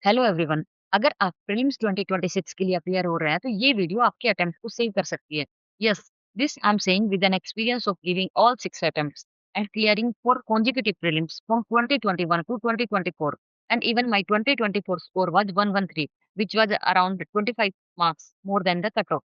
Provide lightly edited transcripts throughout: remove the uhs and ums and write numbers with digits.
Hello everyone. अगर आप prelims 2026 के लिए अपियर हो रहे हैं तो ये वीडियो आपके अटेम्प्ट को सेव कर सकती है। Yes, this I am saying with an experience of giving all 6 attempts and clearing 4 consecutive prelims from 2021 to 2024, and even my 2024 score was 113, which was around 25 marks more than the cutoff.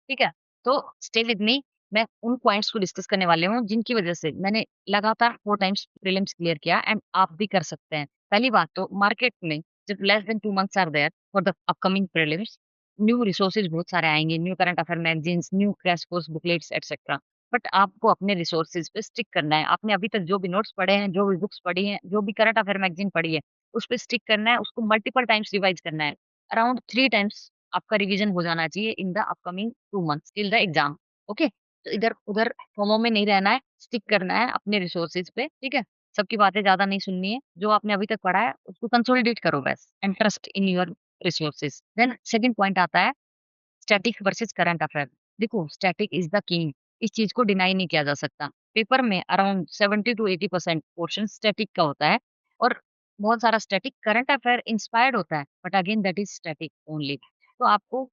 ठीक है? तो stay with me. मैं उन points को discuss करने वाले हूँ जिनकी वजह से मैंने लगातार 4 टाइम्स प्रीलिम्स क्लियर किया एंड आप भी कर सकते हैं। पहली बात तो मार्केट में जब less than 2 months are there for the upcoming prelims, new resources बहुत सारे आएँगे, new current affair magazines, new crash course booklets etcetera. But आपको अपने रिसोर्सेज पे स्टिक करना है। आपने अभी तक जो भी नोट्स पढ़े हैं, जो भी बुक्स पढ़ी हैं, जो भी करंट अफेयर मैगज़ीन पढ़ी है, उस पे स्टिक करना है, उसको मल्टीपल टाइम्स रिवाइज़ करना है। अराउंड 3 टाइम्स आपका रिवीजन हो जाना चाहिए in the upcoming 2 months till the exam. Okay? तो इधर-उधर फोमो में नहीं रहना है, स्टिक करना है अपने रिसोर्सेज पे, ठीक है? सबकी बातें ज़्यादा नहीं सुननी है। जो आपने अभी तक पढ़ा है, उसको कंसोलिडेट करो बस and trust in your resources. Then second point आता है स्टैटिक वर्सेस करंट अफेयर। देखो, स्टैटिक इज़ द किंग, इस चीज़ को डिनाई नहीं किया जा सकता। पेपर में अराउंड 70 टू 80% पोर्शन स्टैटिक का होता है और बहुत सारा स्टैटिक करंट अफेयर इंस्पायर्ड होता है, but again that is static only. तो आपको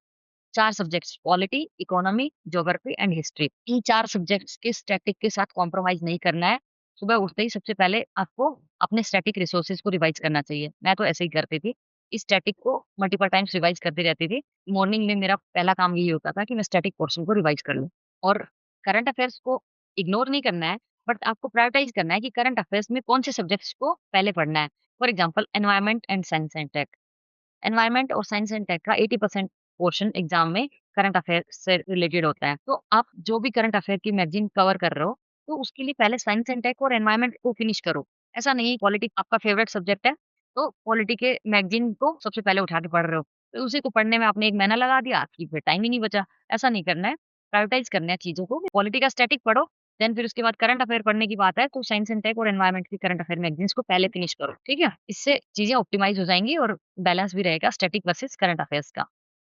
4 subjects polity, economy, geography and history, in 4 subjects के स्टैटिक के साथ कॉम्प्रोमाइज़ नहीं करना है। सुबह उठते ही सबसे पहले आपको अपने स्टैटिक रिसोर्सेज को रिवाइज़ करना चाहिए। मैं तो ऐसे ही करती थी। इस स्टैटिक को मल्टीपल टाइम्स रिवाइज़ करती रहती थी। मॉर्निंग में मेरा पहला काम यही होता था कि मैं स्टैटिक पोर्शन को रिवाइज़ कर लूँ। और करंट अफेयर्स को इग्नोर नहीं करना है, बट आपको प्रायोरिटाइज़ करना है कि करंट अफेयर्स में कौन से सब्जेक्ट्स को पहले पढ़ना है। For example environment and science and tech. Environment और साइंस एंड टेक का 80% पोर्शन एग्जाम में करंट अफेयर से रिलेटेड होता है। तो आप जो भी करंट अफेयर की मैगज़ीन कवर कर रहे हो, तो उसके लिए पहले साइंस एंड टेक और एनवायरनमेंट को फिनिश करो। ऐसा नहीं है पॉलिटी आपका फेवरेट सब्जेक्ट है, तो पॉलिटी के मैगज़ीन को सबसे पहले उठा के पढ़ रहे हो। तो उसी को पढ़ने में आपने 1 महीना लगा दिया, आपकी फिर टाइम ही नहीं बचा। ऐसा नहीं करना है, प्रायोरिटाइज़ करना है चीज़ों को। पॉलिटी का स्टैटिक पढ़ो, देन फिर उसके बाद करंट अफेयर पढ़ने की बात है, तो साइंस एंड टेक और एनवायरनमेंट की करंट अफेयर मैगज़ीन्स को पहले फिनिश करो, ठीक है? इससे चीज़ें ऑप्टिमाइज़ हो जाएँगी और बैलेंस भी रहेगा स्टैटिक वर्सेस करंट अफेयर्स का।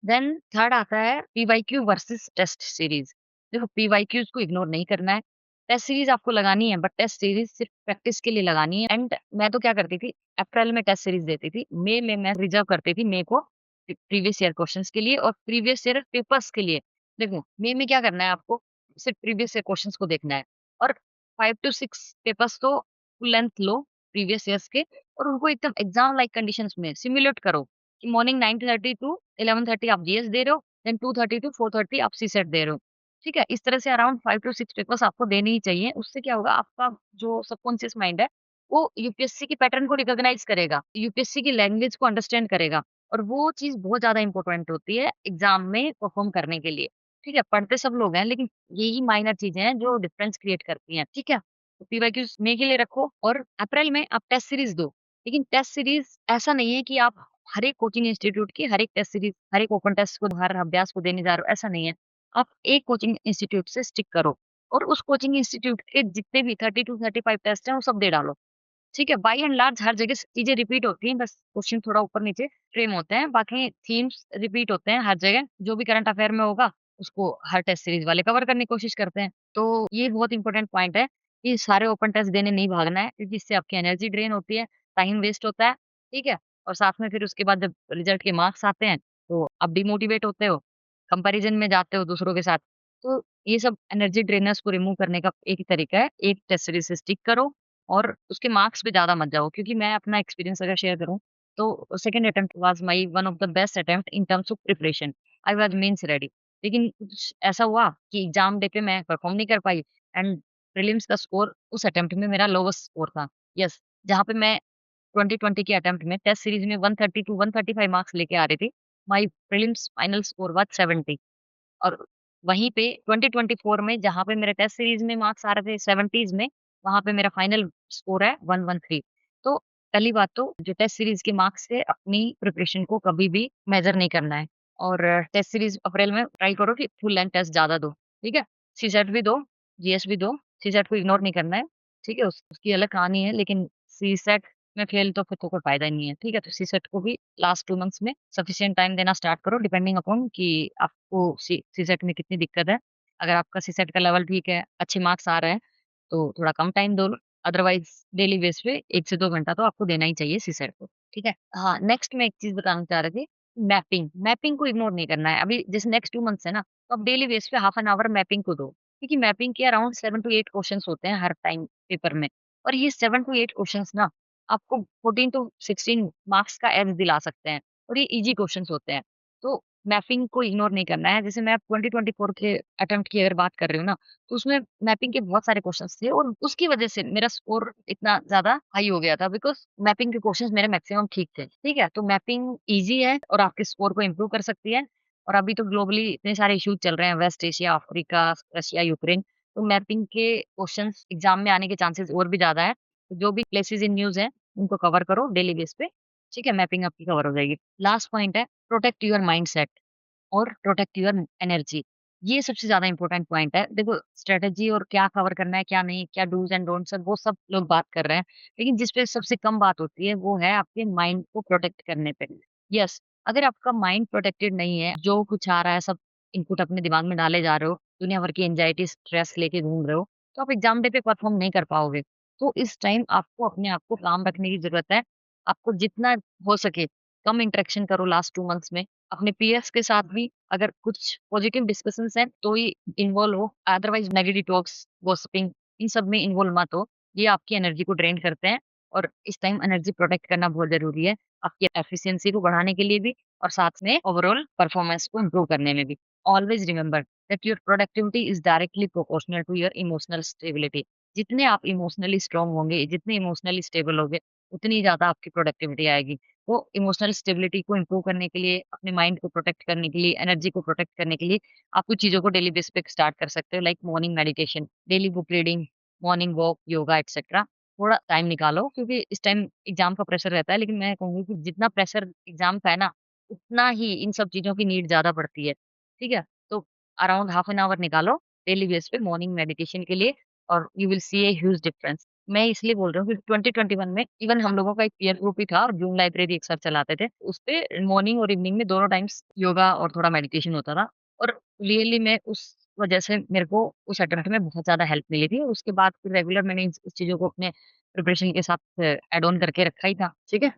देन थर्ड आता है पीवाईक्यू वर्सेस टेस्ट सीरीज़। देखो, पीवाईक्यूज़ को इग्नोर नहीं करना है। टेस्ट सीरीज़ आपको लगानी है, बट टेस्ट सीरीज़ सिर्फ़ प्रैक्टिस के लिए लगानी है। एंड मैं तो क्या करती थी, अप्रैल में टेस्ट सीरीज़ देती थी। मई में मैं रिज़र्व करती थी मई को प्रीवियस ईयर क्वेश्चंस के लिए और प्रीवियस ईयर पेपर्स के लिए। देखो, मई में क्या करना है आपको, सिर्फ़ प्रीवियस ईयर क्वेश्चंस को देखना है और 5 टू 6 पेपर्स तो फुल लेंथ लो प्रीवियस ईयर्स के और उनको एकदम एग्ज़ाम लाइक कंडीशंस में सिमुलेट करो कि मॉर्निंग 9:30 टू 11:30 आप जीएस दे रहे हो, देन 2:30 टू 4:30 आप सीसेट दे रहे हो। ठीक है? इस तरह से अराउंड 5 टू 6 पेपर्स आपको देने ही चाहिए। उससे क्या होगा, आपका जो सबकॉन्शियस माइंड है, वो यूपीएससी के पैटर्न को रिकॉग्नाइज़ करेगा, यूपीएससी की लैंग्वेज को अंडरस्टैंड करेगा और वो चीज़ बहुत ज़्यादा इम्पोर्टेंट होती है एग्ज़ाम में परफ़ॉर्म करने के लिए। ठीक है? पढ़ते सब लोग हैं, लेकिन यही माइनर चीज़ें हैं जो डिफरेंस क्रिएट करती हैं। ठीक है? तो पीवाईक्यूज़ मई के लिए रखो और अप्रैल में आप टेस्ट सीरीज़ दो। लेकिन टेस्ट सीरीज़ ऐसा नहीं है कि आप हर एक कोचिंग इंस्टीट्यूट की हर एक टेस्ट सीरीज़, हर एक ओपन टेस्ट को, हर अभ्यास को देने जा रहे हो, ऐसा नहीं है। आप एक कोचिंग इंस्टीट्यूट से स्टिक करो और उस कोचिंग इंस्टीट्यूट के जितने भी 30 टू 35 टेस्ट हैं, वो सब दे डालो। ठीक है? बाय एंड लार्ज हर जगह चीज़ें रिपीट होती हैं, बस क्वेश्चन थोड़ा ऊपर-नीचे फ्रेम होते हैं, बाकी थीम्स रिपीट होते हैं हर जगह। जो भी करंट अफेयर में होगा, उसको हर टेस्ट सीरीज़ वाले कवर करने की कोशिश करते हैं। तो ये बहुत इंपॉर्टेंट पॉइंट है कि सारे ओपन टेस्ट देने नहीं भागना है, क्योंकि इससे आपकी एनर्जी ड्रेन होती है, टाइम वेस्ट होता है, ठीक है? और साथ में फिर उसके बाद जब रिजल्ट के मार्क्स आते हैं, तो आप डिमोटिवेट होते हो, कंपैरिज़न में जाते हो दूसरों के साथ। तो ये सब एनर्जी ड्रेनर्स को रिमूव करने का एक ही तरीका है, एक टेस्ट सीरीज़ से स्टिक करो और उसके मार्क्स पे ज़्यादा मत जाओ, क्योंकि मैं अपना एक्सपीरियंस अगर शेयर करूँ, तो second attempt was my one of the best attempt in terms of preparation. I was means ready. लेकिन कुछ ऐसा हुआ कि एग्ज़ाम डे पे मैं परफ़ॉर्म नहीं कर पाई एंड प्रीलिम्स का स्कोर उस अटेम्प्ट में मेरा लोवेस्ट स्कोर था। यस, जहाँ पे मैं 2020 के अटेम्प्ट में टेस्ट सीरीज़ में 130 टू 135 मार्क्स लेके आ रही थी, my prelims final score was 70। और वहीं पे 2024 में जहाँ पे मेरे टेस्ट सीरीज़ में मार्क्स आ रहे थे 70s में, वहाँ पे मेरा फाइनल स्कोर है 113। तो पहली बात तो जो टेस्ट सीरीज़ के मार्क्स से अपनी प्रिपरेशन को कभी भी मेज़र नहीं करना है और टेस्ट सीरीज़ अप्रैल में ट्राई करो कि फुल लेंथ टेस्ट ज़्यादा दो, ठीक है? सीसेट भी दो, जीएस भी दो, सीसेट को इग्नोर नहीं करना है, ठीक है? उसकी अलग कहानी है, लेकिन सीसेट में फेल तो फिर तो कोई फ़ायदा ही नहीं है, ठीक है? तो सीसेट को भी लास्ट 2 मंथ्स में सफिशिएंट टाइम देना स्टार्ट करो, डिपेंडिंग अपॉन कि आपको सीसेट में कितनी दिक्कत है। अगर आपका सीसेट का लेवल ठीक है, अच्छे मार्क्स आ रहे हैं, तो थोड़ा कम टाइम दो, अदरवाइज़ डेली बेस पे 1 से 2 घंटा तो आपको देना ही चाहिए सीसेट को। ठीक है? हाँ, नेक्स्ट मैं एक चीज़ बताना चाह रही थी, मैपिंग। मैपिंग को इग्नोर नहीं करना है। अभी जैसे नेक्स्ट 2 मंथ्स है ना, तो आप डेली बेस पे हाफ एन आवर मैपिंग को दो। क्योंकि मैपिंग के अराउंड 7 टू 8 क्वेश्चन्स होते हैं हर टाइम पेपर में। और ये 7 टू 8 क्वेश्चन्स ना आपको 14 टू 16 मार्क्स का एवरेज दिला सकते हैं और ये ईज़ी क्वेश्चन्स होते हैं। तो मैपिंग को इग्नोर नहीं करना है। जैसे मैं 2024 के अटेम्प्ट की अगर बात कर रही हूँ ना, तो उसमें मैपिंग के बहुत सारे क्वेश्चन्स थे और उसकी वजह से मेरा स्कोर इतना ज़्यादा हाई हो गया था बिकॉज़ मैपिंग के क्वेश्चन्स मेरे मैक्सिमम ठीक थे, ठीक है? तो मैपिंग ईज़ी है और आपके स्कोर को इम्प्रूव कर सकती है और अभी तो ग्लोबली इतने सारे इश्यूज़ चल रहे हैं, West Asia, Africa, Russia, Ukraine, तो मैपिंग के क्वेश्चन्स एग्ज़ाम में आने के चांसेस और भी ज़्यादा है। तो जो भी प्लेसेस इन न्यूज़ हैं, उनको कवर करो डेली बेस पे, ठीक है? मैपिंग आपकी कवर हो जाएगी। लास्ट पॉइंट है, प्रोटेक्ट योर माइंडसेट और प्रोटेक्ट योर एनर्जी। ये सबसे ज़्यादा इम्पोर्टेंट पॉइंट है। देखो स्ट्रैटेजी और क्या कवर करना है, क्या नहीं, क्या डूज़ एंड डोंट्स है, वो सब लोग बात कर रहे हैं। लेकिन जिस पे सबसे कम बात होती है, वो है आपके माइंड को प्रोटेक्ट करने पे। यस, अगर आपका माइंड प्रोटेक्टेड नहीं है, जो कुछ आ रहा है सब इनपुट अपने दिमाग में डाले जा रहे हो, दुनिया भर की एंग्ज़ायटी, स्ट्रेस लेके घूम रहे हो, तो आप एग्ज़ाम डे पे परफ़ॉर्म नहीं कर पाओगे। तो इस टाइम आपको अपने आप को काम रखने की ज़रूरत है। आपको जितना हो सके कम इंटरेक्शन करो लास्ट 2 मंथ्स में। अपने पीयर्स के साथ भी अगर कुछ पॉजिटिव डिस्कशंस हैं तो ही इन्वॉल्व हो, अदरवाइज़ नेगेटिव टॉक्स, गॉसिपिंग इन सब में इन्वॉल्व मत हो। ये आपकी एनर्जी को ड्रेन करते हैं और इस टाइम एनर्जी प्रोटेक्ट करना बहुत ज़रूरी है, आपकी एफिशिएंसी को बढ़ाने के लिए भी और साथ में ओवरऑल परफॉर्मेंस को इम्प्रूव करने में भी। Always remember that your productivity is directly proportional to your emotional stability. जितने आप इमोशनली स्ट्रांग होंगे, जितने इमोशनली स्टेबल होंगे, उतनी ज़्यादा आपकी प्रोडक्टिविटी आएगी। तो इमोशनल स्टेबिलिटी को इम्प्रूव करने के लिए, अपने माइंड को प्रोटेक्ट करने के लिए, एनर्जी को प्रोटेक्ट करने के लिए, आप कुछ चीज़ों को डेली बेस पे स्टार्ट कर सकते हो like morning meditation, daily book reading, morning walk, yoga etcetera. थोड़ा टाइम निकालो क्योंकि इस टाइम एग्ज़ाम का प्रेशर रहता है, लेकिन मैं कहूँगी कि जितना प्रेशर एग्ज़ाम का है ना, उतना ही इन सब चीज़ों की नीड ज़्यादा पड़ती है। ठीक है? तो अराउंड हाफ एन आवर निकालो डेली बेस पे मॉर्निंग मेडिटेशन के लिए और you will see a huge difference. मैं इसलिए बोल रहा हूँ क्योंकि 2021 में इवन हम लोगों का एक पीयर ग्रुप ही था और जूम लाइब्रेरी एक सर चलाते थे। उसपे मॉर्निंग और इवनिंग में दोनों टाइम्स योगा और थोड़ा मेडिटेशन होता था और रियली में उस वजह से मेरे को उस अटेम्प्ट में बहुत ज़्यादा हेल्प मिली थी और उसके बाद फिर रेगुलर मैंने इस चीज़ों को अपने प्रिपरेशन के साथ ऐड ऑन करके रखा ही था। ठीक है?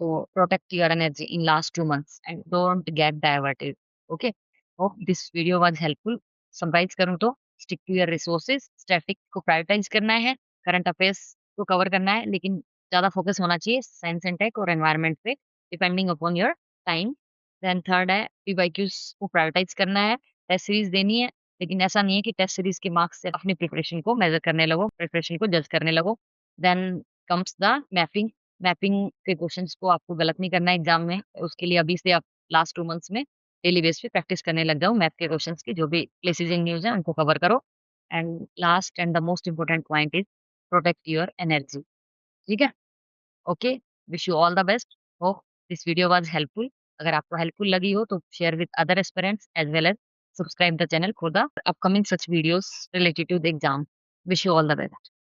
So protect your energy in last 2 months and don't get diverted. Okay. Hope this video was helpful. Summarize करूँ तो stick to your resources. Static को prioritize करना है. Current affairs को cover करना है. लेकिन ज़्यादा focus होना चाहिए science and tech और environment पे depending upon your time. Then third है PYQs को prioritize करना है. टेस्ट सीरीज देनी है. लेकिन ऐसा नहीं है कि टेस्ट सीरीज के मार्क्स से अपनी प्रिपरेशन को मेजर करने लगो, प्रिपरेशन को जज करने लगो. Then comes the mapping. Mapping के क्वेश्चंस को आपको गलत नहीं करना है एग्जाम में। उसके लिए अभी से आप लास्ट 2 मंथ्स में डेली बेस पे प्रैक्टिस करने लग जाओ मैथ के क्वेश्चंस की, जो भी प्लेसेस इन न्यूज़ हैं उनको कवर करो। And last and the most important point is protect your energy. ठीक है? Okay, wish you all the best. Hope this video was helpful. अगर आपको हेल्पफुल लगी हो तो share with other aspirants as well as subscribe the channel for the upcoming such videos related to the exam. Wish you all the best.